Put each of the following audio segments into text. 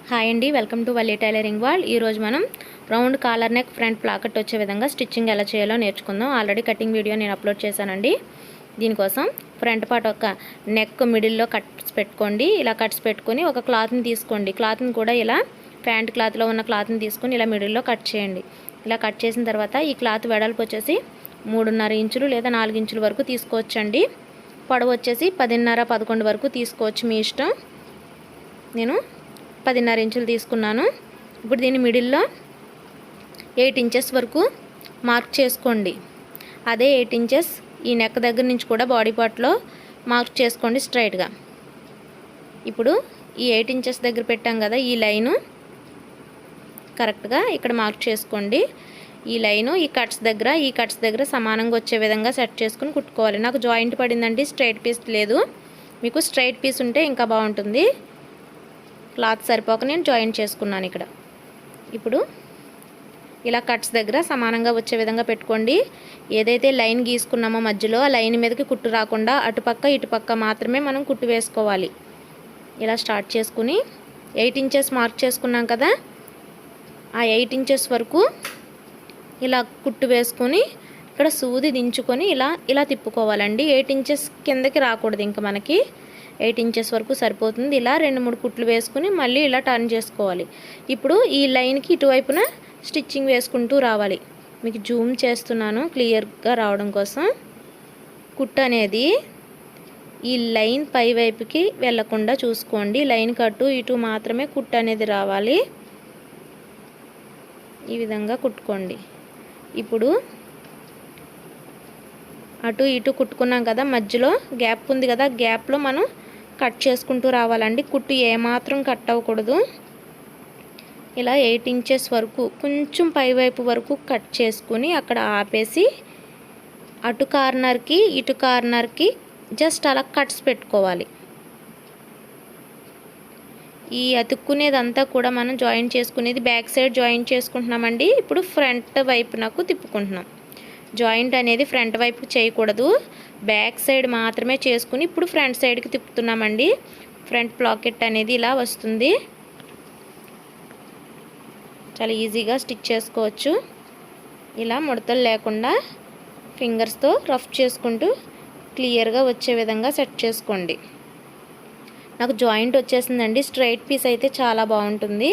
Hi అండి, welcome to Valli tailoring world. ఈరోజు మనం round collar neck front placket వచ్చే విధంగా స్టిచ్చింగ్ ఎలా చేయాలో నేర్చుకుందాం. ఆల్రెడీ కటింగ్ వీడియో నేను అప్లోడ్ చేశానండి. దీనికోసం ఫ్రంట్ పార్ట్ ఒక నెక్ మిడిల్లో కట్స్ పెట్టుకోండి. ఇలా కట్స్ పెట్టుకొని ఒక క్లాత్ని తీసుకోండి. క్లాత్ని కూడా ఇలా ప్యాంట్ క్లాత్లో ఉన్న క్లాత్ని తీసుకొని ఇలా మిడిల్లో కట్ చేయండి. ఇలా కట్ చేసిన తర్వాత ఈ క్లాత్ వెడల్పు వచ్చేసి 3.5 ఇంచులు లేదా 4 ఇంచుల వరకు తీసుకోవచ్చండి. పొడవు వచ్చేసి 10.5-11 వరకు తీసుకోవచ్చు, మీ ఇష్టం. నేను 10.5 ఇంచులు తీసుకున్నాను. ఇప్పుడు దీని మిడిల్లో 8 ఇంచెస్ వరకు మార్క్ చేసుకోండి. అదే 8 ఇంచెస్ ఈ నెక్ దగ్గర నుంచి కూడా బాడీ పార్ట్లో మార్క్ చేసుకోండి స్ట్రైట్గా. ఇప్పుడు ఈ 8 ఇంచెస్ దగ్గర పెట్టాం కదా, ఈ లైను కరెక్ట్గా ఇక్కడ మార్క్ చేసుకోండి. ఈ లైను ఈ కట్స్ దగ్గర సమానంగా వచ్చే విధంగా సెట్ చేసుకుని కుట్టుకోవాలి. నాకు జాయింట్ పడిందండి, స్ట్రైట్ పీస్ లేదు. మీకు స్ట్రైట్ పీస్ ఉంటే ఇంకా బాగుంటుంది. క్లాత్ సరిపోక నేను జాయింట్ చేసుకున్నాను ఇక్కడ. ఇప్పుడు ఇలా కట్స్ దగ్గర సమానంగా వచ్చే విధంగా పెట్టుకోండి. ఏదైతే లైన్ గీసుకున్నామో మధ్యలో ఆ లైన్ మీదకి కుట్టు రాకుండా అటుపక్క ఇటుపక్క మాత్రమే మనం కుట్టు వేసుకోవాలి. ఇలా స్టార్ట్ చేసుకుని 8 ఇంచెస్ మార్క్ చేసుకున్నాం కదా, ఆ 8 ఇంచెస్ వరకు ఇలా కుట్టు వేసుకొని ఇక్కడ సూది దించుకొని ఇలా తిప్పుకోవాలండి. 8 ఇంచెస్ కిందకి రాకూడదు, ఇంకా మనకి 8 ఇంచెస్ వరకు సరిపోతుంది. ఇలా 2-3 కుట్లు వేసుకుని మళ్ళీ ఇలా టర్న్ చేసుకోవాలి. ఇప్పుడు ఈ లైన్కి ఇటువైపున స్టిచ్చింగ్ వేసుకుంటూ రావాలి. మీకు జూమ్ చేస్తున్నాను క్లియర్గా రావడం కోసం. కుట్టు అనేది ఈ లైన్ పై వైపుకి వెళ్ళకుండా చూసుకోండి. లైన్ కట్టు ఇటు మాత్రమే కుట్టు అనేది రావాలి. ఈ విధంగా కుట్టుకోండి. ఇప్పుడు అటు ఇటు కుట్టుకున్నాం కదా, మధ్యలో గ్యాప్ ఉంది కదా, గ్యాప్లో మనం కట్ చేసుకుంటూ రావాలండి. కుట్టు ఏమాత్రం కట్ అవ్వకూడదు. ఇలా 8 ఇంచెస్ వరకు కొంచెం పైవైపు వరకు కట్ చేసుకుని అక్కడ ఆపేసి అటు కార్నర్కి ఇటు కార్నర్కి జస్ట్ అలా కట్స్ పెట్టుకోవాలి. ఈ అతుక్కునేదంతా కూడా మనం జాయింట్ చేసుకునేది బ్యాక్ సైడ్ జాయింట్ చేసుకుంటున్నామండి. ఇప్పుడు ఫ్రంట్ వైపునకు తిప్పుకుంటున్నాం. జాయింట్ అనేది ఫ్రంట్ వైపు చేయకూడదు, బ్యాక్ సైడ్ మాత్రమే చేసుకుని ఇప్పుడు ఫ్రంట్ సైడ్కి తిప్పుతున్నామండి. ఫ్రంట్ ప్లాకెట్ అనేది ఇలా వస్తుంది. చాలా ఈజీగా స్టిచ్ చేసుకోవచ్చు. ఇలా ముడతలు లేకుండా ఫింగర్స్తో రఫ్ చేసుకుంటూ క్లియర్గా వచ్చే విధంగా సెట్ చేసుకోండి. నాకు జాయింట్ వచ్చేసిందండి. స్ట్రైట్ పీస్ అయితే చాలా బాగుంటుంది.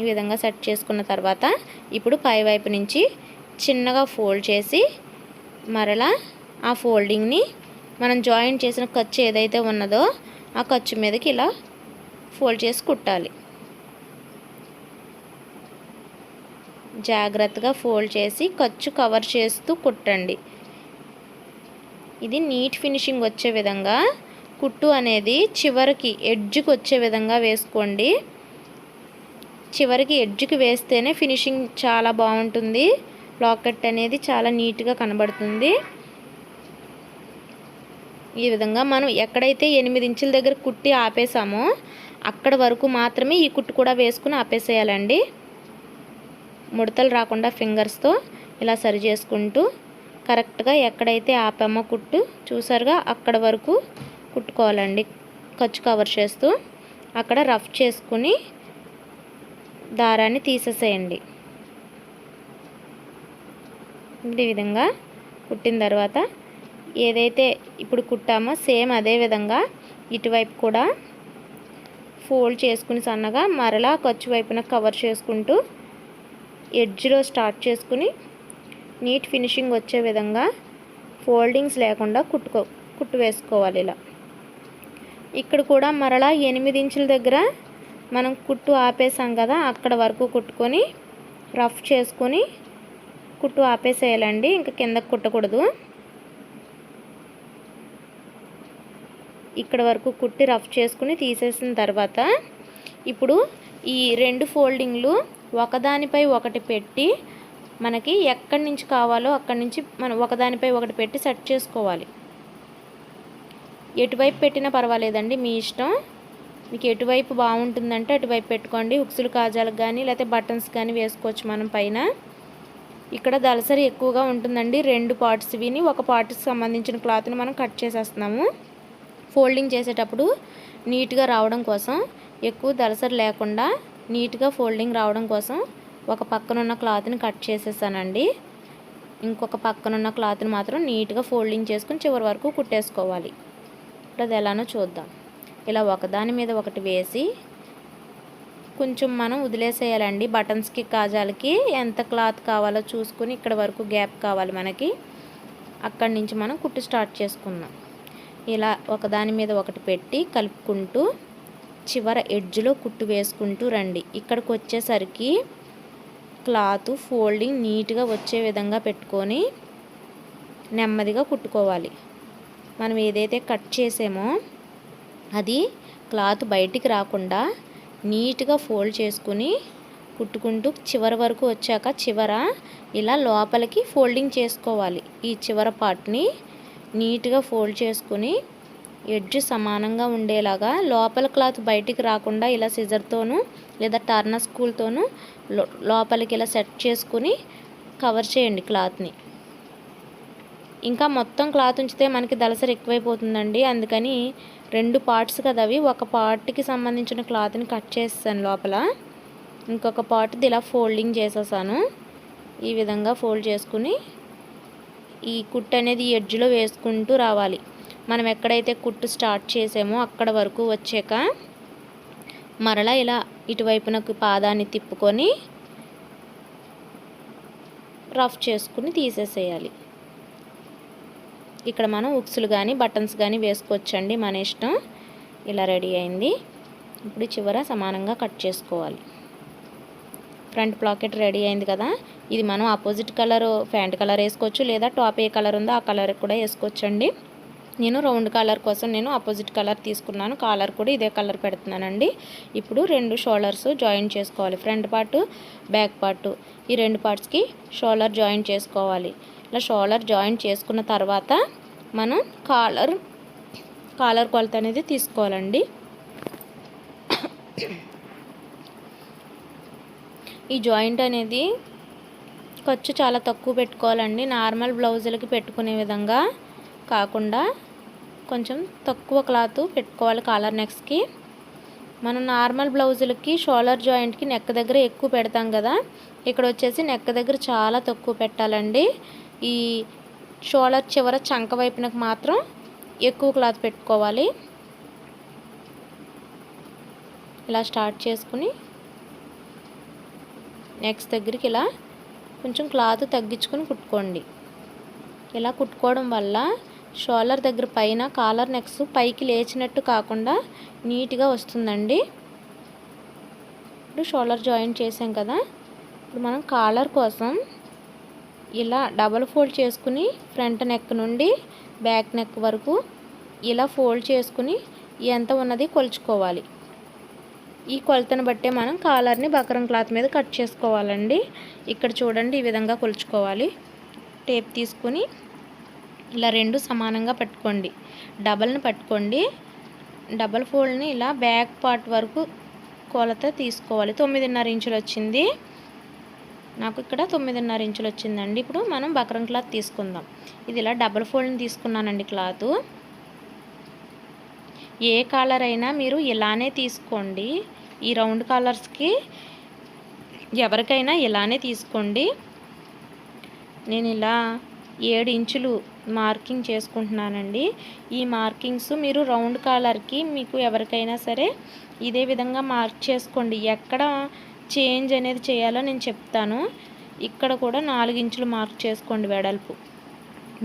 ఈ విధంగా సెట్ చేసుకున్న తర్వాత ఇప్పుడు పై వైపు నుంచి చిన్నగా ఫోల్డ్ చేసి మరలా ఆ ఫోల్డింగ్ని మనం జాయింట్ చేసిన ఖర్చు ఏదైతే ఉన్నదో ఆ ఖర్చు మీదకి ఇలా ఫోల్డ్ చేసి కుట్టాలి. జాగ్రత్తగా ఫోల్డ్ చేసి ఖర్చు కవర్ చేస్తూ కుట్టండి. ఇది నీట్ ఫినిషింగ్ వచ్చే విధంగా కుట్టు అనేది చివరికి ఎడ్జ్కి వచ్చే విధంగా వేసుకోండి. చివరికి ఎడ్జ్కి వేస్తేనే ఫినిషింగ్ చాలా బాగుంటుంది. ప్లాకెట్ అనేది చాలా నీట్గా కనబడుతుంది. ఈ విధంగా మనం ఎక్కడైతే 8 ఇంచుల దగ్గర కుట్టి ఆపేసామో అక్కడ వరకు మాత్రమే ఈ కుట్టు కూడా వేసుకుని ఆపేసేయాలండి. ముడతలు రాకుండా ఫింగర్స్తో ఇలా సరి చేసుకుంటూ కరెక్ట్గా ఎక్కడైతే ఆపామో కుట్టు చూసారుగా అక్కడ వరకు కుట్టుకోవాలండి. ఖర్చు కవర్ చేస్తూ అక్కడ రఫ్ చేసుకుని దారాన్ని తీసేసేయండి. ఈ విధంగా కుట్టిన తర్వాత ఏదైతే ఇప్పుడు కుట్టామో సేమ్ అదే విధంగా ఇటువైపు కూడా ఫోల్డ్ చేసుకుని సన్నగా మరలా ఖర్చు వైపున కవర్ చేసుకుంటూ ఎడ్జ్లో స్టార్ట్ చేసుకుని నీట్ ఫినిషింగ్ వచ్చే విధంగా ఫోల్డింగ్స్ లేకుండా కుట్టు వేసుకోవాలి. ఇలా ఇక్కడ కూడా మరలా 8 ఇంచుల దగ్గర మనం కుట్టు ఆపేసాం కదా, అక్కడ వరకు కుట్టుకొని రఫ్ చేసుకొని కుట్టు ఆపేసేయాలండి. ఇంకా కిందకు కుట్టకూడదు. ఇక్కడ వరకు కుట్టి రఫ్ చేసుకుని తీసేసిన తర్వాత ఇప్పుడు ఈ 2 ఫోల్డింగ్లు ఒకదానిపై ఒకటి పెట్టి మనకి ఎక్కడి నుంచి కావాలో అక్కడి నుంచి మనం ఒకదానిపై ఒకటి పెట్టి సెట్ చేసుకోవాలి. ఎటువైపు పెట్టినా పర్వాలేదండి, మీ ఇష్టం. మీకు ఎటువైపు బాగుంటుందంటే అటువైపు పెట్టుకోండి. హుక్స్లు కాజాలకు కానీ లేకపోతే బటన్స్ కానీ వేసుకోవచ్చు మనం పైన. ఇక్కడ దళసరి ఎక్కువగా ఉంటుందండి. 2 పార్ట్స్ విని ఒక పార్ట్కి సంబంధించిన క్లాత్ని మనం కట్ చేసేస్తున్నాము. ఫోల్డింగ్ చేసేటప్పుడు నీట్గా రావడం కోసం ఎక్కువ దళసరి లేకుండా నీట్గా ఫోల్డింగ్ రావడం కోసం ఒక పక్కన ఉన్న క్లాత్ని కట్ చేసేసానండి. ఇంకొక పక్కన ఉన్న క్లాత్ని మాత్రం నీట్గా ఫోల్డింగ్ చేసుకుని చివరి వరకు కుట్టేసుకోవాలి. ఇప్పుడు అది ఎలానో చూద్దాం. ఇలా ఒకదాని మీద ఒకటి వేసి కొంచెం మనం వదిలేసేయాలండి. బటన్స్కి కాజాలకి ఎంత క్లాత్ కావాలో చూసుకుని ఇక్కడ వరకు గ్యాప్ కావాలి మనకి. అక్కడి నుంచి మనం కుట్టు స్టార్ట్ చేసుకుందాం. ఇలా ఒకదాని మీద ఒకటి పెట్టి కలుపుకుంటూ చివర ఎడ్జ్లో కుట్టు వేసుకుంటూ రండి. ఇక్కడికి వచ్చేసరికి క్లాత్ ఫోల్డింగ్ నీట్గా వచ్చే విధంగా పెట్టుకొని నెమ్మదిగా కుట్టుకోవాలి. మనం ఏదైతే కట్ చేసామో అది క్లాత్ బయటికి రాకుండా నీట్గా ఫోల్డ్ చేసుకుని కుట్టుకుంటూ చివరి వరకు వచ్చాక చివర ఇలా లోపలికి ఫోల్డింగ్ చేసుకోవాలి. ఈ చివర పార్ట్ని నీట్గా ఫోల్డ్ చేసుకుని ఎడ్జ్ సమానంగా ఉండేలాగా లోపల క్లాత్ బయటికి రాకుండా ఇలా సిజర్తోనూ లేదా టర్నర్ స్కూల్తోనూ లోపలికి ఇలా సెట్ చేసుకుని కవర్ చేయండి క్లాత్ని. ఇంకా మొత్తం క్లాత్ ఉంచితే మనకి దళసరి ఎక్కువైపోతుందండి. అందుకని 2 పార్ట్స్ కదా అవి, ఒక పార్ట్కి సంబంధించిన క్లాత్ని కట్ చేస్తాను లోపల, ఇంకొక పార్ట్ది ఇలా ఫోల్డింగ్ చేసేసాను. ఈ విధంగా ఫోల్డ్ చేసుకుని ఈ కుట్టు అనేది ఎడ్జ్లో వేసుకుంటూ రావాలి. మనం ఎక్కడైతే కుట్టు స్టార్ట్ చేసామో అక్కడ వరకు వచ్చాక మరలా ఇలా ఇటువైపునకు పాదాన్ని తిప్పుకొని రఫ్ చేసుకుని తీసేసేయాలి. ఇక్కడ మనం ఉక్సులు కానీ బటన్స్ కానీ వేసుకోవచ్చండి, మన ఇష్టం. ఇలా రెడీ అయింది. ఇప్పుడు చివర సమానంగా కట్ చేసుకోవాలి. ఫ్రంట్ పాకెట్ రెడీ అయింది కదా. ఇది మనం ఆపోజిట్ కలర్ ప్యాంట్ కలర్ వేసుకోవచ్చు, లేదా టాప్ ఏ కలర్ ఉందో ఆ కలర్ కూడా వేసుకోవచ్చండి. నేను రౌండ్ కాలర్ కోసం నేను ఆపోజిట్ కలర్ తీసుకున్నాను. కాలర్ కూడా ఇదే కలర్ పెడుతున్నానండి. ఇప్పుడు 2 షోల్డర్స్ జాయిన్ చేసుకోవాలి. ఫ్రంట్ పార్ట్, బ్యాక్ పార్ట్, ఈ 2 పార్ట్స్కి షోల్డర్ జాయిన్ చేసుకోవాలి. ఇలా షోల్డర్ జాయిన్ చేసుకున్న తర్వాత మనం కాలర్ కొలత అనేది తీసుకోవాలండి. ఈ జాయింట్ అనేది ఖర్చు చాలా తక్కువ పెట్టుకోవాలండి. నార్మల్ బ్లౌజులకి పెట్టుకునే విధంగా కాకుండా కొంచెం తక్కువ క్లాత్ పెట్టుకోవాలి కాలర్ నెక్స్కి. మనం నార్మల్ బ్లౌజులకి షోల్డర్ జాయింట్కి నెక్ దగ్గర ఎక్కువ పెడతాం కదా, ఇక్కడ వచ్చేసి నెక్ దగ్గర చాలా తక్కువ పెట్టాలండి. ఈ షోల్డర్ చివర చంక వైపునకు మాత్రం ఎక్కువ క్లాత్ పెట్టుకోవాలి. ఇలా స్టార్ట్ చేసుకుని నెక్స్ట్ దగ్గరికి ఇలా కొంచెం క్లాత్ తగ్గించుకొని కుట్టుకోండి. ఇలా కుట్టుకోవడం వల్ల షోల్డర్ దగ్గర పైన కాలర్ నెక్స్ పైకి లేచినట్టు కాకుండా నీట్గా వస్తుందండి. ఇప్పుడు షోల్డర్ జాయిన్ చేసాం కదా. ఇప్పుడు మనం కాలర్ కోసం ఇలా డబల్ ఫోల్డ్ చేసుకుని ఫ్రంట్ నెక్ నుండి బ్యాక్ నెక్ వరకు ఇలా ఫోల్డ్ చేసుకుని ఎంత ఉన్నది కొలుచుకోవాలి. ఈ కొలతను బట్టే మనం కాలర్ని బకరం క్లాత్ మీద కట్ చేసుకోవాలండి. ఇక్కడ చూడండి, ఈ విధంగా కొలుచుకోవాలి. టేప్ తీసుకుని ఇలా 2 సమానంగా పట్టుకోండి. డబల్ని పట్టుకోండి. డబల్ ఫోల్డ్ని ఇలా బ్యాక్ పార్ట్ వరకు కొలత తీసుకోవాలి. 9.5 ఇంచులు వచ్చింది నాకు, ఇక్కడ 9.5 ఇంచులు వచ్చిందండి. ఇప్పుడు మనం బకరం క్లాత్ తీసుకుందాం. ఇది ఇలా డబల్ ఫోల్డ్ని తీసుకున్నానండి క్లాత్. ఏ కాలర్ అయినా మీరు ఇలానే తీసుకోండి. ఈ రౌండ్ కాలర్స్కి ఎవరికైనా ఇలానే తీసుకోండి. నేను ఇలా 7 ఇంచులు మార్కింగ్ చేసుకుంటున్నానండి. ఈ మార్కింగ్స్ మీరు రౌండ్ కాలర్కి మీకు ఎవరికైనా సరే ఇదే విధంగా మార్క్ చేసుకోండి. ఎక్కడ చేంజ్ అనేది చేయాలో నేను చెప్తాను. ఇక్కడ కూడా 4 ఇంచులు మార్క్ చేసుకోండి వెడల్పు.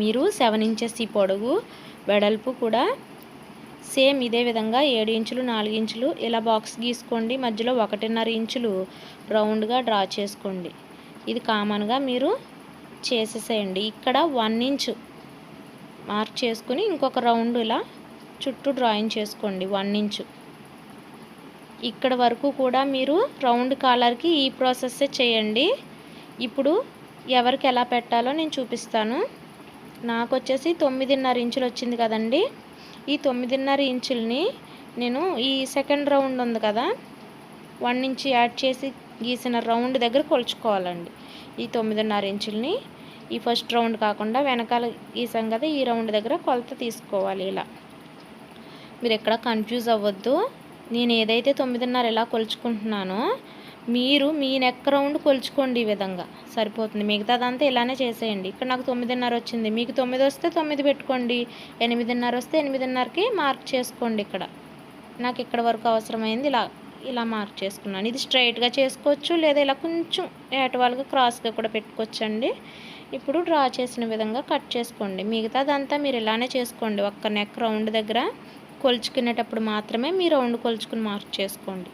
మీరు 7 ఇంచెస్ ఈ పొడవు, వెడల్పు కూడా సేమ్ ఇదే విధంగా 7 ఇంచులు 4 ఇంచులు ఇలా బాక్స్ గీసుకోండి. మధ్యలో 1.5 ఇంచులు రౌండ్గా డ్రా చేసుకోండి. ఇది కామన్గా మీరు చేసేసేయండి. ఇక్కడ 1 ఇంచు మార్క్ చేసుకుని ఇంకొక రౌండ్ ఇలా చుట్టూ డ్రాయింగ్ చేసుకోండి 1 ఇంచు. ఇక్కడ వరకు కూడా మీరు రౌండ్ కాలర్కి ఈ ప్రాసెస్సే చేయండి. ఇప్పుడు ఎవరికి ఎలా పెట్టాలో నేను చూపిస్తాను. నాకు వచ్చేసి 9.5 ఇంచులు వచ్చింది కదండి. ఈ 9.5 ఇంచుల్ని నేను ఈ సెకండ్ రౌండ్ ఉంది కదా, 1 ఇంచు యాడ్ చేసి గీసిన రౌండ్ దగ్గర కొలుచుకోవాలండి. ఈ 9.5 ఇంచుల్ని ఈ ఫస్ట్ రౌండ్ కాకుండా వెనకాల గీసాం కదా, ఈ రౌండ్ దగ్గర కొలత తీసుకోవాలి. ఇలా మీరు ఎక్కడ కన్ఫ్యూజ్ అవ్వద్దు. నేను ఏదైతే 9:30 ఇలా కొలుచుకుంటున్నానో మీరు మీ నెక్ రౌండ్ కొలుచుకోండి. ఈ విధంగా సరిపోతుంది. మిగతాదంతా ఇలానే చేసేయండి. ఇక్కడ నాకు 9:30 వచ్చింది. మీకు 9 వస్తే 9 పెట్టుకోండి. 8:30 వస్తే 8:30కి మార్క్ చేసుకోండి. నాకు ఇక్కడ వరకు అవసరమైంది ఇలా మార్క్ చేసుకున్నాను. ఇది స్ట్రైట్గా చేసుకోవచ్చు, లేదా ఇలా కొంచెం ఏటవాలుగా క్రాస్గా కూడా పెట్టుకోవచ్చండి. ఇప్పుడు డ్రా చేసిన విధంగా కట్ చేసుకోండి. మిగతాదంతా మీరు ఇలానే చేసుకోండి. ఒక్క నెక్ రౌండ్ దగ్గర కొలుచుకునేటప్పుడు మాత్రమే మీ రౌండ్ కొలుచుకుని మార్క్ చేసుకోండి.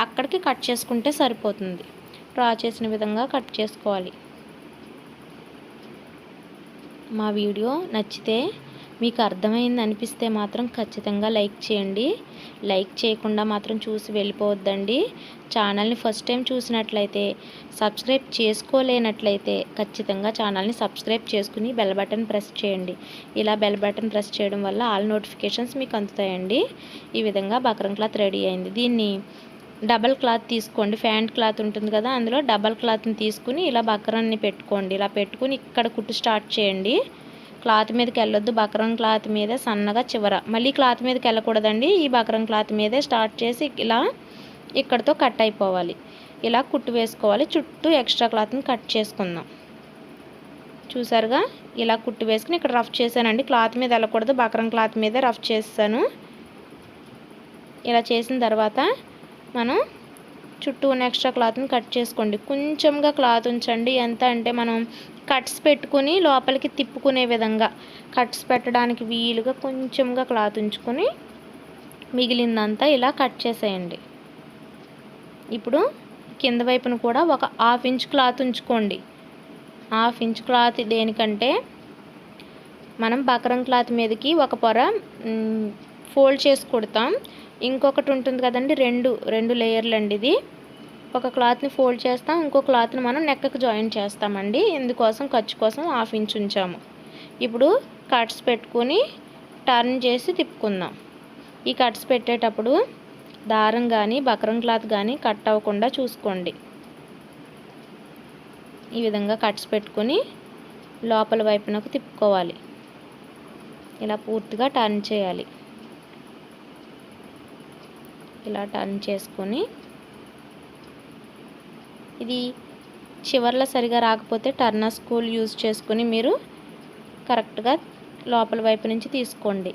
అక్కడికి కట్ చేసుకుంటే సరిపోతుంది. డ్రా చేసిన విధంగా కట్ చేసుకోవాలి. మా వీడియో నచ్చితే మీకు అర్థమైంది అనిపిస్తే మాత్రం ఖచ్చితంగా లైక్ చేయండి. లైక్ చేయకుండా మాత్రం చూసి వెళ్ళిపోవద్దండి. ఛానల్ని ఫస్ట్ టైం చూసినట్లయితే, సబ్స్క్రైబ్ చేసుకోలేనట్లయితే ఖచ్చితంగా ఛానల్ని సబ్స్క్రైబ్ చేసుకుని బెల్ బటన్ ప్రెస్ చేయండి. ఇలా బెల్ బటన్ ప్రెస్ చేయడం వల్ల ఆల్ నోటిఫికేషన్స్ మీకు అందుతాయండి. ఈ విధంగా బక్రం క్లాత్ రెడీ అయింది. దీన్ని డబల్ క్లాత్ తీసుకోండి. ప్యాంట్ క్లాత్ ఉంటుంది కదా, అందులో డబల్ క్లాత్ని తీసుకుని ఇలా బక్రాన్ని పెట్టుకోండి. ఇలా పెట్టుకుని ఇక్కడ కుట్టు స్టార్ట్ చేయండి. క్లాత్ మీదకి వెళ్ళొద్దు. బక్రం క్లాత్ మీదే సన్నగా చివర, మళ్ళీ క్లాత్ మీదకి వెళ్ళకూడదండి. ఈ బక్రం క్లాత్ మీదే స్టార్ట్ చేసి ఇలా ఇక్కడతో కట్ అయిపోవాలి. ఇలా కుట్టు వేసుకోవాలి. చుట్టూ ఎక్స్ట్రా క్లాత్ని కట్ చేసుకుందాం. చూసారుగా, ఇలా కుట్టు వేసుకుని ఇక్కడ రఫ్ చేశానండి. క్లాత్ మీద వెళ్ళకూడదు, బక్రం క్లాత్ మీదే రఫ్ చేస్తాను. ఇలా చేసిన తర్వాత మనం చుట్టూ ఉన్న ఎక్స్ట్రా క్లాత్ని కట్ చేసుకోండి. కొంచెంగా క్లాత్ ఉంచండి. ఎంత అంటే మనం కట్స్ పెట్టుకుని లోపలికి తిప్పుకునే విధంగా, కట్స్ పెట్టడానికి వీలుగా కొంచెంగా క్లాత్ ఉంచుకొని మిగిలిందంతా ఇలా కట్ చేసేయండి. ఇప్పుడు కింద వైపున కూడా ఒక 1/2 ఇంచ్ క్లాత్ ఉంచుకోండి. 1/2 ఇంచ్ క్లాత్ దేనికంటే మనం బక్రం క్లాత్ మీదకి ఒక పొర ఫోల్డ్ చేసి కుడతాం. ఇంకొకటి ఉంటుంది కదండి, రెండు లేయర్లు అండి. ఇది ఒక క్లాత్ని ఫోల్డ్ చేస్తాం, ఇంకో క్లాత్ని మనం నెక్కకి జాయిన్ చేస్తామండి. ఇందుకోసం ఖర్చు కోసం 1/2 ఇంచ్ ఉంచాము. ఇప్పుడు కట్స్ పెట్టుకుని టర్న్ చేసి తిప్పుకుందాం. ఈ కట్స్ పెట్టేటప్పుడు దారం కానీ బక్రం క్లాత్ కానీ కట్ అవ్వకుండా చూసుకోండి. ఈ విధంగా కట్స్ పెట్టుకుని లోపల వైపునకు తిప్పుకోవాలి. ఇలా పూర్తిగా టర్న్ చేయాలి. ఇలా టర్న్ చేసుకొని, ఇది చివర్లో సరిగా రాకపోతే టర్నర్ స్కూల్ యూజ్ చేసుకొని మీరు కరెక్ట్గా లోపల వైపు నుంచి తీసుకోండి.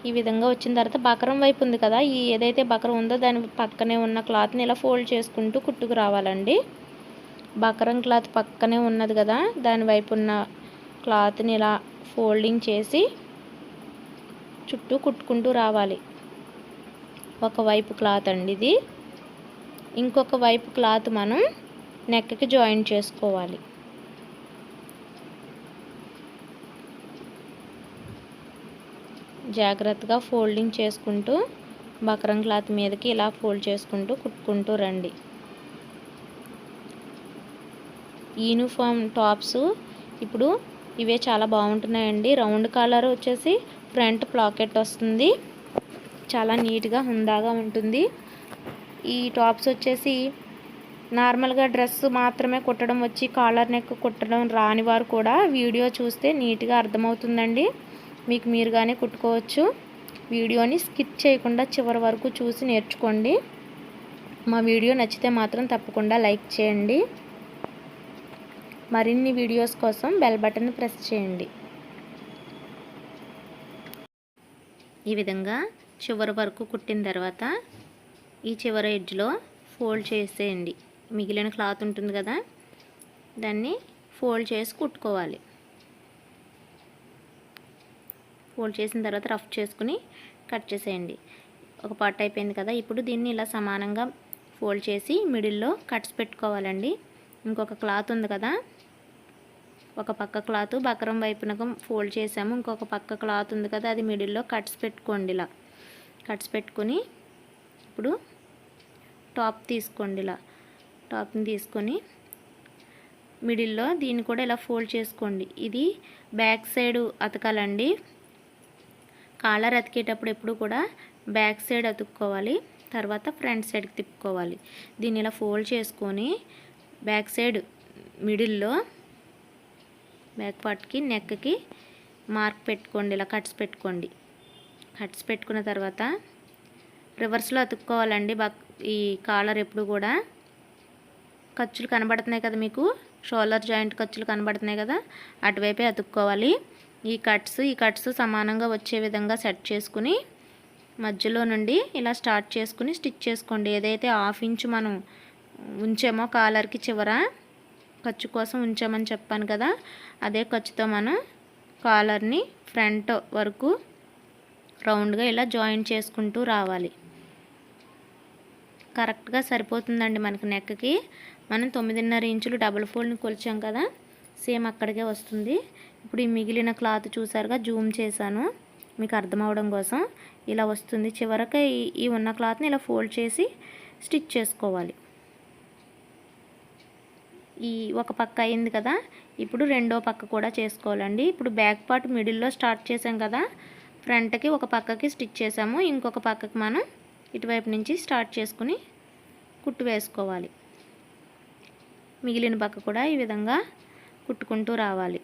ఈ విధంగా వచ్చిన తర్వాత బక్రం వైపు ఉంది కదా, ఈ ఏదైతే బక్రం ఉందో దాని పక్కనే ఉన్న క్లాత్ని ఇలా ఫోల్డ్ చేసుకుంటూ కుట్టుకు రావాలండి. బక్రం క్లాత్ పక్కనే ఉన్నది కదా, దాని వైపు ఉన్న క్లాత్ని ఇలా ఫోల్డింగ్ చేసి చుట్టూ కుట్టుకుంటూ రావాలి. ఒకవైపు క్లాత్ అండి ఇది. ఇంకొక వైపు క్లాత్ మనం నెక్కి జాయిన్ చేసుకోవాలి. జాగ్రత్తగా ఫోల్డింగ్ చేసుకుంటూ బక్రం క్లాత్ మీదకి ఇలా ఫోల్డ్ చేసుకుంటూ కుట్టుకుంటూ రండి. యూనిఫామ్ టాప్స్ ఇప్పుడు ఇవే చాలా బాగుంటున్నాయండి. రౌండ్ కాలర్ వచ్చేసి ఫ్రంట్ పాకెట్ వస్తుంది. చాలా నీట్గా హుందాగా ఉంటుంది. ఈ టాప్స్ వచ్చేసి నార్మల్గా డ్రెస్ మాత్రమే కుట్టడం వచ్చి కాలర్ నెక్ కుట్టడం రాని వారు కూడా వీడియో చూస్తే నీట్గా అర్థమవుతుందండి. మీకు మీరుగానే కుట్టుకోవచ్చు. వీడియోని స్కిప్ చేయకుండా చివరి వరకు చూసి నేర్చుకోండి. మా వీడియో నచ్చితే మాత్రం తప్పకుండా లైక్ చేయండి. మరిన్ని వీడియోస్ కోసం బెల్ బటన్ ప్రెస్ చేయండి. ఈ విధంగా చివరి వరకు కుట్టిన తర్వాత ఈ చివరి ఎడ్జ్లో ఫోల్డ్ చేసేయండి. మిగిలిన క్లాత్ ఉంటుంది కదా, దాన్ని ఫోల్డ్ చేసి కుట్టుకోవాలి. ఫోల్డ్ చేసిన తర్వాత రఫ్ చేసుకుని కట్ చేసేయండి. ఒక పార్ట్ అయిపోయింది కదా, ఇప్పుడు దీన్ని ఇలా సమానంగా ఫోల్డ్ చేసి మిడిల్లో కట్స్ పెట్టుకోవాలండి. ఇంకొక క్లాత్ ఉంది కదా, ఒక పక్క క్లాత్ బక్రం వైపునకు ఫోల్డ్ చేసాము, ఇంకొక పక్క క్లాత్ ఉంది కదా, అది మిడిల్లో కట్స్ పెట్టుకోండి. ఇలా కట్స్ పెట్టుకొని ఇప్పుడు టాప్ తీసుకోండి. ఇలా టాప్ని తీసుకొని మిడిల్లో దీన్ని కూడా ఇలా ఫోల్డ్ చేసుకోండి. ఇది బ్యాక్ సైడ్ అతకాలండి. కాలర్ అతికేటప్పుడు ఎప్పుడు కూడా బ్యాక్ సైడ్ అతుక్కోవాలి, తర్వాత ఫ్రంట్ సైడ్కి తిప్పుకోవాలి. దీన్ని ఇలా ఫోల్డ్ చేసుకొని బ్యాక్ సైడ్ మిడిల్లో బ్యాక్ పార్ట్కి నెక్కి మార్క్ పెట్టుకోండి. ఇలా కట్స్ పెట్టుకోండి. కట్స్ పెట్టుకున్న తర్వాత రివర్స్లో అతుక్కోవాలండి. ఈ కాలర్ ఎప్పుడు కూడా ఖర్చులు కనబడుతున్నాయి కదా మీకు, షోల్డర్ జాయింట్ ఖర్చులు కనబడుతున్నాయి కదా, అటువైపే అతుక్కోవాలి. ఈ కట్స్ సమానంగా వచ్చే విధంగా సెట్ చేసుకుని మధ్యలో నుండి ఇలా స్టార్ట్ చేసుకుని స్టిచ్ చేసుకోండి. ఏదైతే 1/2 ఇంచు మనం ఉంచామో కాలర్కి చివర ఖర్చు కోసం ఉంచామని చెప్పాను కదా, అదే ఖర్చుతో మనం కాలర్ని ఫ్రంట్ వరకు రౌండ్గా ఇలా జాయింట్ చేసుకుంటూ రావాలి. కరెక్ట్గా సరిపోతుందండి మనకి నెక్కి. మనం 9.5 ఇంచులు డబుల్ ఫోల్డ్ని కొలిచాం కదా, సేమ్ అక్కడికే వస్తుంది. ఇప్పుడు ఈ మిగిలిన క్లాత్ చూసారుగా, జూమ్ చేశాను మీకు అర్థం అవడం కోసం. ఇలా వస్తుంది. చివరికి ఈ ఉన్న క్లాత్ని ఇలా ఫోల్డ్ చేసి స్టిచ్ చేసుకోవాలి. ఈ ఒక పక్క అయింది కదా, ఇప్పుడు రెండో పక్క కూడా చేసుకోవాలండి. ఇప్పుడు బ్యాక్ పార్ట్ మిడిల్లో స్టార్ట్ చేసాం కదా, ఫ్రంట్కి ఒక పక్కకి స్టిచ్ చేసాము, ఇంకొక పక్కకి మనం ఇటువైపు నుంచి స్టార్ట్ చేసుకుని కుట్టు వేసుకోవాలి. మిగిలిన పక్క కూడా ఈ విధంగా కుట్టుకుంటూ రావాలి.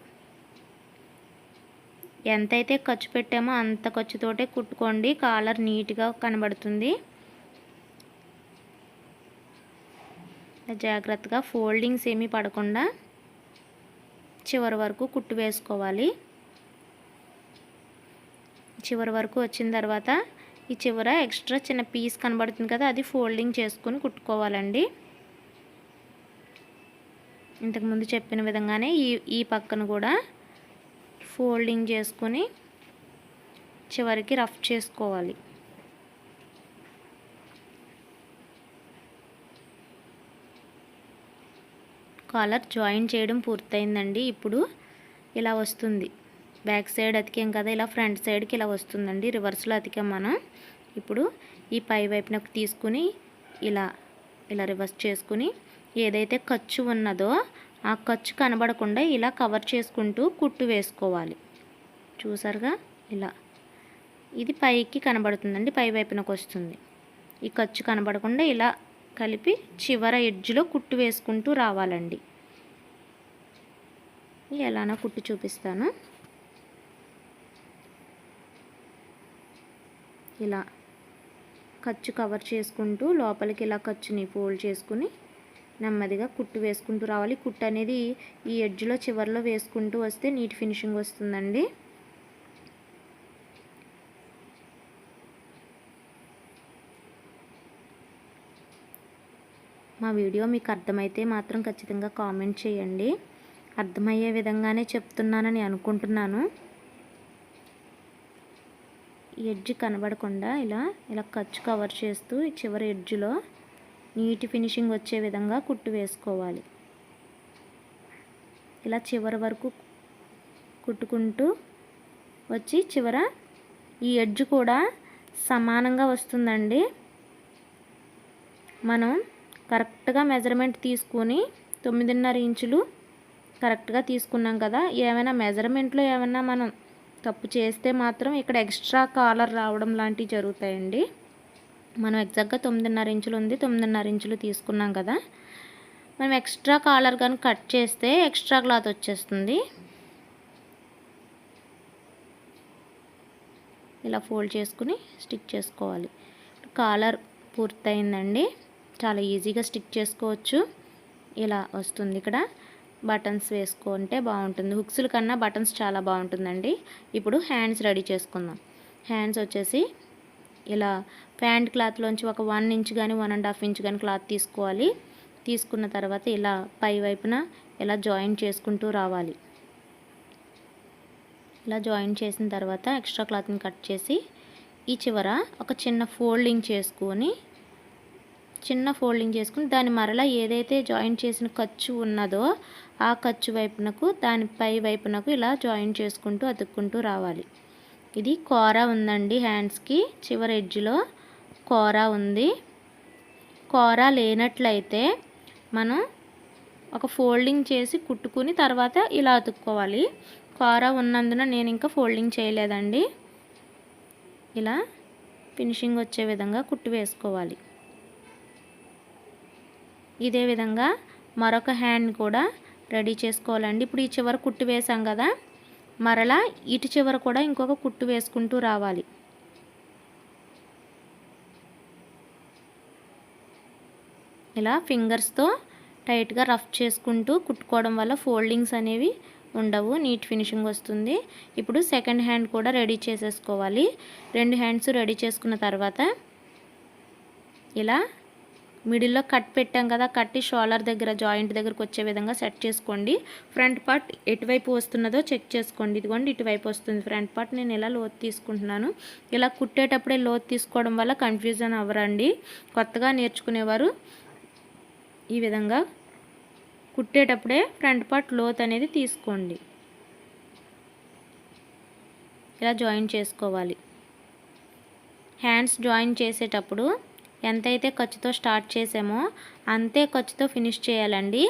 ఎంతైతే ఖర్చు పెట్టామో అంత ఖర్చుతోటే కుట్టుకోండి, కాలర్ నీట్గా కనబడుతుంది. జాగ్రత్తగా ఫోల్డింగ్స్ ఏమీ పడకుండా చివరి వరకు కుట్టు వేసుకోవాలి. చివరి వరకు వచ్చిన తర్వాత ఈ చివర ఎక్స్ట్రా చిన్న పీస్ కనబడుతుంది కదా, అది ఫోల్డింగ్ చేసుకొని కుట్టుకోవాలండి. ఇంతకుముందు చెప్పిన విధంగానే ఈ పక్కను కూడా ఫోల్డింగ్ చేసుకొని చివరికి రఫ్ చేసుకోవాలి. కాలర్ జాయిన్ చేయడం పూర్తయిందండి. ఇప్పుడు ఇలా వస్తుంది. బ్యాక్ సైడ్ అతికాం కదా, ఇలా ఫ్రంట్ సైడ్కి ఇలా వస్తుందండి. రివర్స్లో అతికాం మనం. ఇప్పుడు ఈ పై వైపునకు తీసుకుని ఇలా రివర్స్ చేసుకుని ఏదైతే ఖర్చు ఉన్నదో ఆ ఖర్చు కనబడకుండా ఇలా కవర్ చేసుకుంటూ కుట్టు వేసుకోవాలి. చూసారుగా, ఇలా ఇది పైకి కనబడుతుందండి, పై వైపునకు వస్తుంది. ఈ ఖర్చు కనబడకుండా ఇలా కలిపి చివర ఎడ్జ్లో కుట్టు వేసుకుంటూ రావాలండి. ఎలానో కుట్టు చూపిస్తాను. ఇలా ఖర్చు కవర్ చేసుకుంటూ లోపలికి ఇలా ఖర్చుని ఫోల్డ్ చేసుకుని నెమ్మదిగా కుట్టు వేసుకుంటూ రావాలి. కుట్టు అనేది ఈ ఎడ్జ్లో చివరిలో వేసుకుంటూ వస్తే నీట్ ఫినిషింగ్ వస్తుందండి. మా వీడియో మీకు అర్థమైతే మాత్రం ఖచ్చితంగా కామెంట్ చేయండి. అర్థమయ్యే విధంగానే చెప్తున్నానని అనుకుంటున్నాను. ఎడ్జ్ కనబడకుండా ఇలా ఖర్చు కవర్ చేస్తూ ఈ చివరి ఎడ్జ్లో నీట్ ఫినిషింగ్ వచ్చే విధంగా కుట్టు వేసుకోవాలి. ఇలా చివరి వరకు కుట్టుకుంటూ వచ్చి చివర ఈ ఎడ్జ్ కూడా సమానంగా వస్తుందండి. మనం కరెక్ట్గా మెజర్మెంట్ తీసుకుని 9.5 ఇంచులు కరెక్ట్గా తీసుకున్నాం కదా, ఏమైనా మెజర్మెంట్లో ఏమైనా మనం తప్పు చేస్తే మాత్రం ఇక్కడ ఎక్స్ట్రా కాలర్ రావడం లాంటివి జరుగుతాయండి. మనం ఎగ్జాక్ట్గా 9.5 ఇంచులు ఉంది, 9.5 ఇంచులు తీసుకున్నాం కదా, మనం ఎక్స్ట్రా కాలర్ కానీ కట్ చేస్తే ఎక్స్ట్రా క్లాత్ వచ్చేస్తుంది. ఇలా ఫోల్డ్ చేసుకుని స్టిచ్ చేసుకోవాలి. కాలర్ పూర్తయిందండి. చాలా ఈజీగా స్టిచ్ చేసుకోవచ్చు. ఇలా వస్తుంది. ఇక్కడ బటన్స్ వేసుకుంటే బాగుంటుంది. హుక్స్ల కన్నా బటన్స్ చాలా బాగుంటుందండి. ఇప్పుడు హ్యాండ్స్ రెడీ చేసుకుందాం. హ్యాండ్స్ వచ్చేసి ఇలా ప్యాంట్ క్లాత్లోంచి ఒక 1 ఇంచ్ కానీ 1.5 ఇంచ్ కానీ క్లాత్ తీసుకోవాలి. తీసుకున్న తర్వాత ఇలా పై వైపున ఇలా జాయిన్ చేసుకుంటూ రావాలి. ఇలా జాయిన్ చేసిన తర్వాత ఎక్స్ట్రా క్లాత్ని కట్ చేసి ఈ చివర ఒక చిన్న ఫోల్డింగ్ చేసుకొని దాని మరలా ఏదైతే జాయిన్ చేసిన ఖర్చు ఉన్నదో ఆ ఖర్చు వైపునకు దాని పై వైపునకు ఇలా జాయిన్ చేసుకుంటూ అతుక్కుంటూ రావాలి. ఇది కోరా ఉందండి. హ్యాండ్స్కి చివరి ఎడ్జ్లో కోరా ఉంది. కోరా లేనట్లయితే మనం ఒక ఫోల్డింగ్ చేసి కుట్టుకుని తర్వాత ఇలా అతుక్కోవాలి. కోరా ఉన్నందున నేను ఇంకా ఫోల్డింగ్ చేయలేదండి. ఇలా ఫినిషింగ్ వచ్చే విధంగా కుట్టు వేసుకోవాలి. ఇదే విధంగా మరొక హ్యాండ్ కూడా రెడీ చేసుకోవాలండి. ఇప్పుడు ఈ చివర కుట్టు వేసాం కదా, మరలా ఇటు చివర కూడా ఇంకొక కుట్టు వేసుకుంటూ రావాలి. ఇలా ఫింగర్స్తో టైట్గా రఫ్ చేసుకుంటూ కుట్టుకోవడం వల్ల ఫోల్డింగ్స్ అనేవి ఉండవు, నీట్ ఫినిషింగ్ వస్తుంది. ఇప్పుడు సెకండ్ హ్యాండ్ కూడా రెడీ చేసేసుకోవాలి. 2 హ్యాండ్స్ రెడీ చేసుకున్న తర్వాత ఇలా మిడిల్లో కట్ పెట్టాం కదా, కట్టి షోల్డర్ దగ్గర జాయింట్ దగ్గరకు వచ్చే విధంగా సెట్ చేసుకోండి. ఫ్రంట్ పార్ట్ ఎటువైపు వస్తున్నదో చెక్ చేసుకోండి. ఇదిగోండి ఇటువైపు వస్తుంది ఫ్రంట్ పార్ట్. నేను ఇలా లోతు తీసుకుంటున్నాను. ఇలా కుట్టేటప్పుడే లోతు తీసుకోవడం వల్ల కన్ఫ్యూజన్ అవ్వరండి. కొత్తగా నేర్చుకునేవారు ఈ విధంగా కుట్టేటప్పుడే ఫ్రంట్ పార్ట్ లోతు అనేది తీసుకోండి. ఇలా జాయిన్ చేసుకోవాలి. హ్యాండ్స్ జాయిన్ చేసేటప్పుడు ఎంతైతే ఖర్చుతో స్టార్ట్ చేసామో అంతే ఖర్చుతో ఫినిష్ చేయాలండి.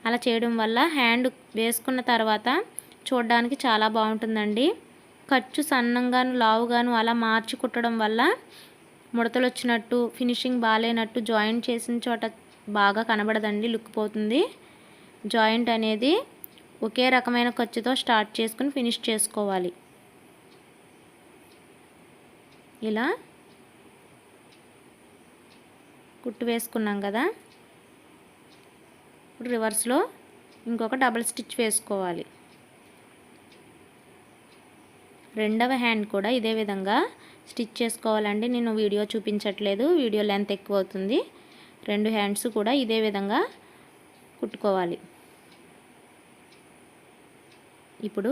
అలా చేయడం వల్ల హ్యాండ్ వేసుకున్న తర్వాత చూడడానికి చాలా బాగుంటుందండి. ఖర్చు సన్నంగాను లావుగాను అలా మార్చి కుట్టడం వల్ల ముడతలు వచ్చినట్టు, ఫినిషింగ్ బాగాలేనట్టు, జాయింట్ చేసిన చోట బాగా కనబడదండి, లుక్ పోతుంది. జాయింట్ అనేది ఒకే రకమైన ఖర్చుతో స్టార్ట్ చేసుకుని ఫినిష్ చేసుకోవాలి. ఇలా కుట్టు వేసుకున్నాం కదా, ఇప్పుడు రివర్స్లో ఇంకొక డబుల్ స్టిచ్ వేసుకోవాలి. రెండవ హ్యాండ్ కూడా ఇదే విధంగా స్టిచ్ చేసుకోవాలండి. నేను వీడియో చూపించట్లేదు, వీడియో లెంత్ ఎక్కువ అవుతుంది. 2 హ్యాండ్స్ కూడా ఇదే విధంగా కుట్టుకోవాలి. ఇప్పుడు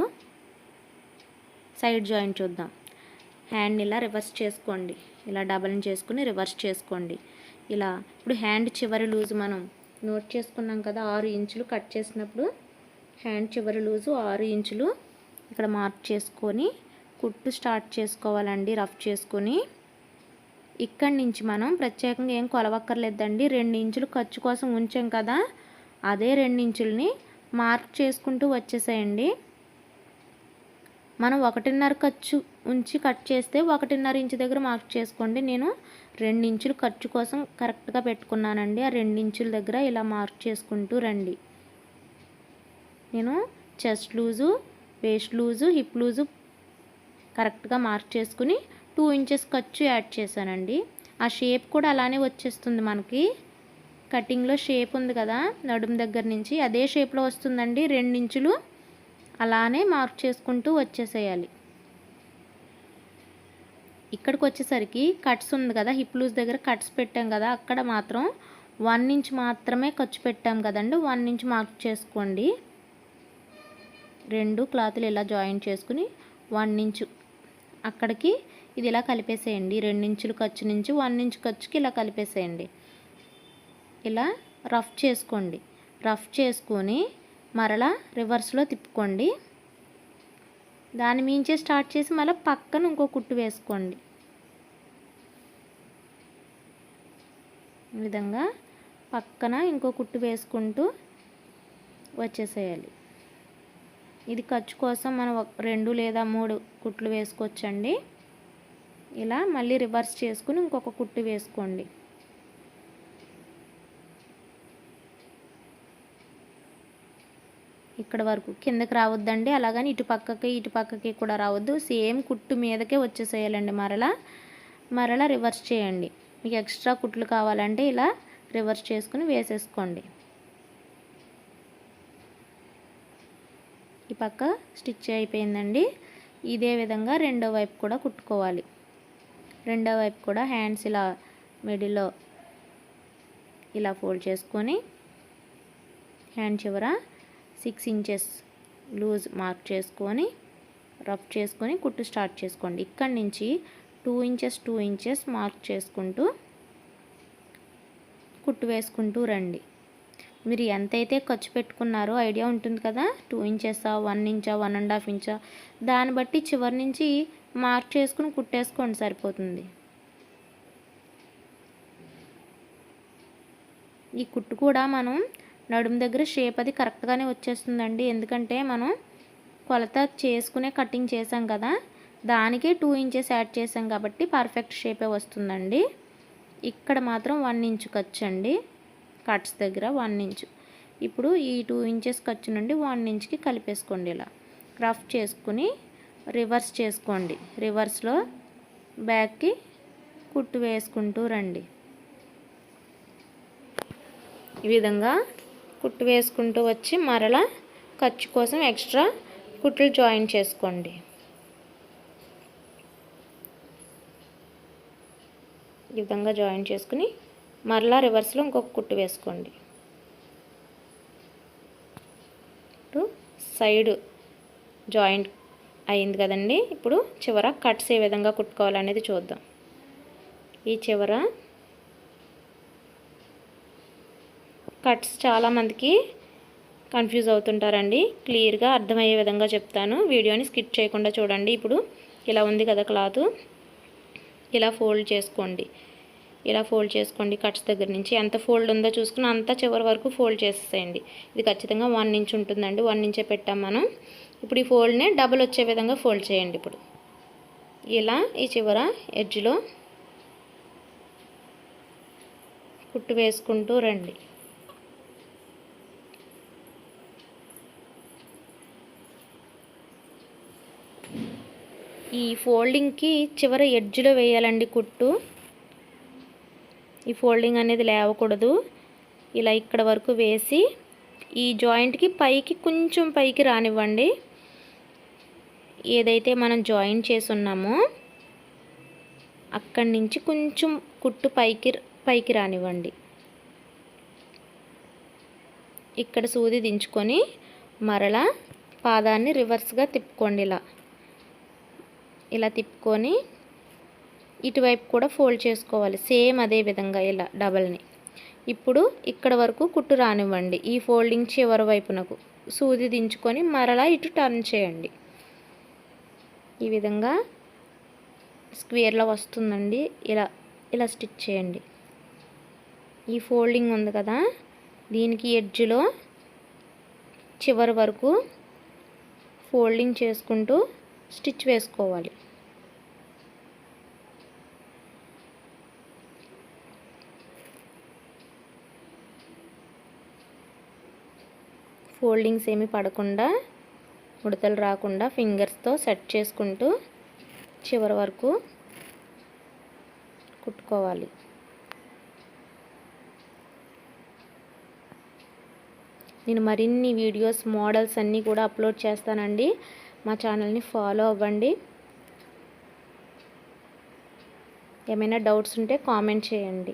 సైడ్ జాయింట్ చూద్దాం. హ్యాండ్ ఇలా రివర్స్ చేసుకోండి, ఇలా డబల్ చేసుకుని రివర్స్ చేసుకోండి. ఇలా ఇప్పుడు హ్యాండ్ చివరి లూజు మనం నోట్ చేసుకున్నాం కదా, 6 ఇంచులు కట్ చేసినప్పుడు హ్యాండ్ చివరి లూజు 6 ఇంచులు ఇక్కడ మార్క్ చేసుకొని కుట్టు స్టార్ట్ చేసుకోవాలండి. రఫ్ చేసుకొని ఇక్కడి నుంచి మనం ప్రత్యేకంగా ఏం కొలవక్కర్లేదండి. 2 ఇంచులు ఖర్చు కోసం ఉంచాం కదా, అదే 2 ఇంచులని మార్క్ చేసుకుంటూ వచ్చేసేయండి. మనం 1.5 ఖర్చు ఉంచి కట్ చేస్తే 1.5 ఇంచు దగ్గర మార్క్ చేసుకోండి. నేను 2 ఇంచులు ఖర్చు కోసం కరెక్ట్గా పెట్టుకున్నానండి. ఆ 2 ఇంచుల దగ్గర ఇలా మార్క్ చేసుకుంటూ రండి. నేను chest loose, waste loose, hip loose కరెక్ట్గా మార్క్ చేసుకుని 2 ఇంచెస్ ఖర్చు యాడ్ చేశానండి. ఆ షేప్ కూడా అలానే వచ్చేస్తుంది. మనకి కటింగ్లో షేప్ ఉంది కదా నడుము దగ్గర నుంచి, అదే షేప్లో వస్తుందండి. 2 ఇంచులు అలానే మార్క్ చేసుకుంటూ వచ్చేసేయాలి. ఇక్కడికి వచ్చేసరికి కట్స్ ఉంది కదా, హిప్ లూజ్ దగ్గర కట్స్ పెట్టాం కదా, అక్కడ మాత్రం 1 ఇంచ్ మాత్రమే ఖర్చు పెట్టాం కదండి. 1 ఇంచ్ మార్క్ చేసుకోండి. 2 క్లాతులు ఇలా జాయిన్ చేసుకుని 1 ఇంచు అక్కడికి ఇది ఇలా కలిపేసేయండి. 2 ఇంచులు ఖర్చు నుంచి 1 ఇంచ్ ఖర్చుకి ఇలా కలిపేసేయండి. ఇలా రఫ్ చేసుకోండి. రఫ్ చేసుకొని మరలా రివర్స్లో తిప్పుకోండి. దాని మించే స్టార్ట్ చేసి మళ్ళీ పక్కన ఇంకో కుట్టు వేసుకోండి. ఈ విధంగా పక్కన ఇంకో కుట్టు వేసుకుంటూ వచ్చేసేయాలి. ఇది ఖర్చు కోసం మనం 2 లేదా 3 కుట్లు వేసుకోవచ్చండి. ఇలా మళ్ళీ రివర్స్ చేసుకుని ఇంకొక కుట్టు వేసుకోండి. ఇక్కడ వరకు కిందకి రావద్దండి, అలాగని ఇటు పక్కకి కూడా రావద్దు. సేమ్ కుట్టు మీదకే వచ్చేసేయాలండి. మరలా రివర్స్ చేయండి. మీకు ఎక్స్ట్రా కుట్లు కావాలంటే ఇలా రివర్స్ చేసుకుని వేసేసుకోండి. ఈ పక్క స్టిచ్ అయిపోయిందండి. ఇదే విధంగా రెండో వైపు కూడా కుట్టుకోవాలి. రెండో వైపు కూడా హ్యాండ్స్ ఇలా మిడిల్లో ఇలా ఫోల్డ్ చేసుకొని హ్యాండ్ చివర 6 ఇంచెస్ లూజ్ మార్క్ చేసుకొని రఫ్ చేసుకొని కుట్టు స్టార్ట్ చేసుకోండి. ఇక్కడి నుంచి 2 ఇంచెస్ మార్క్ చేసుకుంటూ కుట్టు వేసుకుంటూ రండి. మీరు ఎంతైతే ఖర్చు పెట్టుకున్నారో ఐడియా ఉంటుంది కదా, 2 ఇంచెసా, 1 ఇంచా, 1.5 ఇంచా, దాన్ని బట్టి చివరి నుంచి మార్క్ చేసుకుని కుట్టేసుకోండి, సరిపోతుంది. ఈ కుట్టు కూడా మనం నడుము దగ్గర షేప్ అది కరెక్ట్గానే వచ్చేస్తుందండి. ఎందుకంటే మనం కొలత చేసుకునే కటింగ్ చేసాం కదా, దానికే 2 ఇంచెస్ యాడ్ చేసాం కాబట్టి పర్ఫెక్ట్ షేపే వస్తుందండి. ఇక్కడ మాత్రం 1 ఇంచు ఖర్చు అండి, కట్స్ దగ్గర 1 ఇంచు. ఇప్పుడు ఈ 2 ఇంచెస్ ఖర్చు నుండి 1 ఇంచ్కి కలిపేసుకోండి. ఇలా రఫ్ చేసుకుని రివర్స్ చేసుకోండి. రివర్స్లో బ్యాక్కి కుట్టు వేసుకుంటూ రండి. ఈ విధంగా కుట్టు వేసుకుంటూ వచ్చి మరలా ఖర్చు కోసం ఎక్స్ట్రా కుట్లు జాయిన్ చేసుకోండి. ఈ విధంగా జాయిన్ చేసుకుని మరలా రివర్స్లో ఇంకొక కుట్టు వేసుకోండి. ఇప్పుడు సైడ్ జాయింట్ అయింది కదండి. ఇప్పుడు చివర కట్స్ ఏ విధంగా కుట్టుకోవాలనేది చూద్దాం. ఈ చివర కట్స్ చాలామందికి కన్ఫ్యూజ్ అవుతుంటారండి. క్లియర్గా అర్థమయ్యే విధంగా చెప్తాను, వీడియోని స్కిప్ చేయకుండా చూడండి. ఇప్పుడు ఇలా ఉంది కదా క్లాత్, ఇలా ఫోల్డ్ చేసుకోండి. ఇలా ఫోల్డ్ చేసుకోండి. కట్స్ దగ్గర నుంచి ఎంత ఫోల్డ్ ఉందో చూసుకుని అంతా చివరి వరకు ఫోల్డ్ చేసేసేయండి. ఇది ఖచ్చితంగా 1 ఇంచ్ ఉంటుందండి, 1 ఇంచే పెట్టాం మనం. ఇప్పుడు ఈ ఫోల్డ్ని డబుల్ వచ్చే విధంగా ఫోల్డ్ చేయండి. ఇప్పుడు ఇలా ఈ చివర ఎడ్జ్లో కుట్టు వేసుకుంటూ రండి. ఈ ఫోల్డింగ్కి చివర ఎడ్జ్లో వేయాలండి కుట్టు. ఈ ఫోల్డింగ్ అనేది లేవకూడదు. ఇలా ఇక్కడ వరకు వేసి ఈ జాయింట్కి పైకి కొంచెం పైకి రానివ్వండి. ఏదైతే మనం జాయిన్ చేసి ఉన్నామో అక్కడి నుంచి కొంచెం కుట్టు పైకి రానివ్వండి. ఇక్కడ సూది దించుకొని మరలా పాదాన్ని రివర్స్గా తిప్పుకోండి. ఇలా తిప్పుకొని ఇటువైపు కూడా ఫోల్డ్ చేసుకోవాలి. సేమ్ అదే విధంగా ఇలా డబల్ని. ఇప్పుడు ఇక్కడ వరకు కుట్టు రానివ్వండి. ఈ ఫోల్డింగ్ చివరి వైపునకు సూది దించుకొని మరలా ఇటు టర్న్ చేయండి. ఈ విధంగా స్క్వేర్లో వస్తుందండి. ఇలా స్టిచ్ చేయండి. ఈ ఫోల్డింగ్ ఉంది కదా, దీనికి ఎడ్జ్లో చివరి వరకు ఫోల్డింగ్ చేసుకుంటూ స్టిచ్ వేసుకోవాలి. ఫోల్డింగ్స్ ఏమి పడకుండా, ముడతలు రాకుండా ఫింగర్స్తో సెట్ చేసుకుంటూ చివరి వరకు కుట్టుకోవాలి. నేను మరిన్ని వీడియోస్, మోడల్స్ అన్నీ కూడా అప్లోడ్ చేస్తానండి. మా ఛానల్ని ఫాలో అవ్వండి. ఏమైనా డౌట్స్ ఉంటే కామెంట్ చేయండి.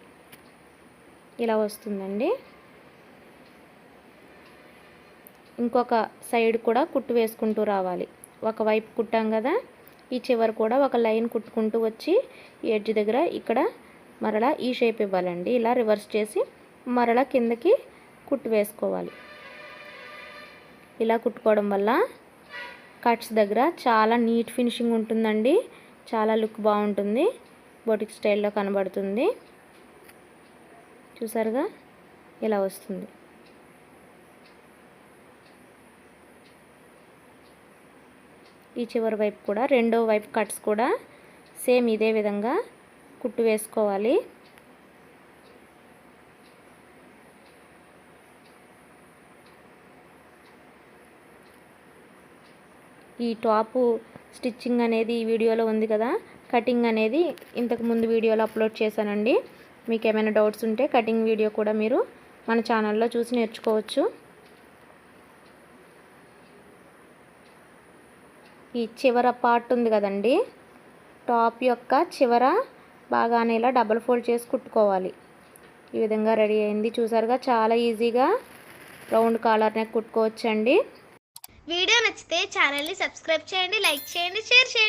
ఇలా వస్తుందండి. ఇంకొక సైడ్ కూడా కుట్టు వేసుకుంటూ రావాలి. ఒకవైపు కుట్టాం కదా, ఈ చివరి కూడా ఒక లైన్ కుట్టుకుంటూ వచ్చి ఈ ఎడ్జ్ దగ్గర ఇక్కడ మరలా ఈ షేప్ ఇవ్వాలండి. ఇలా రివర్స్ చేసి మరలా కిందకి కుట్టు వేసుకోవాలి. ఇలా కుట్టుకోవడం వల్ల కట్స్ దగ్గర చాలా నీట్ ఫినిషింగ్ ఉంటుందండి. చాలా లుక్ బాగుంటుంది, బొటిక్ స్టైల్లో కనబడుతుంది. చూసారుగా ఇలా వస్తుంది. ఈ చివరి వైపు కూడా రెండో వైపు కట్స్ కూడా సేమ్ ఇదే విధంగా కుట్టు వేసుకోవాలి. ఈ టాపు స్టిచ్చింగ్ అనేది ఈ వీడియోలో ఉంది కదా, కటింగ్ అనేది ఇంతకు ముందు వీడియోలో అప్లోడ్ చేశానండి. మీకు ఏమైనా డౌట్స్ ఉంటే కటింగ్ వీడియో కూడా మీరు మన ఛానల్లో చూసి నేర్చుకోవచ్చు. ఈ చివర పార్ట్ ఉంది కదండి, టాప్ యొక్క చివర బాగానే ఇలా డబల్ ఫోల్డ్ చేసి కుట్టుకోవాలి. ఈ విధంగా రెడీ అయింది. చూసారుగా చాలా ఈజీగా రౌండ్ కాలర్ నెక్ కుట్టుకోవచ్చండి. వీడియో నచ్చితే ఛానల్ని సబ్స్క్రైబ్ చేయండి, లైక్ చేయండి, షేర్ చేయండి.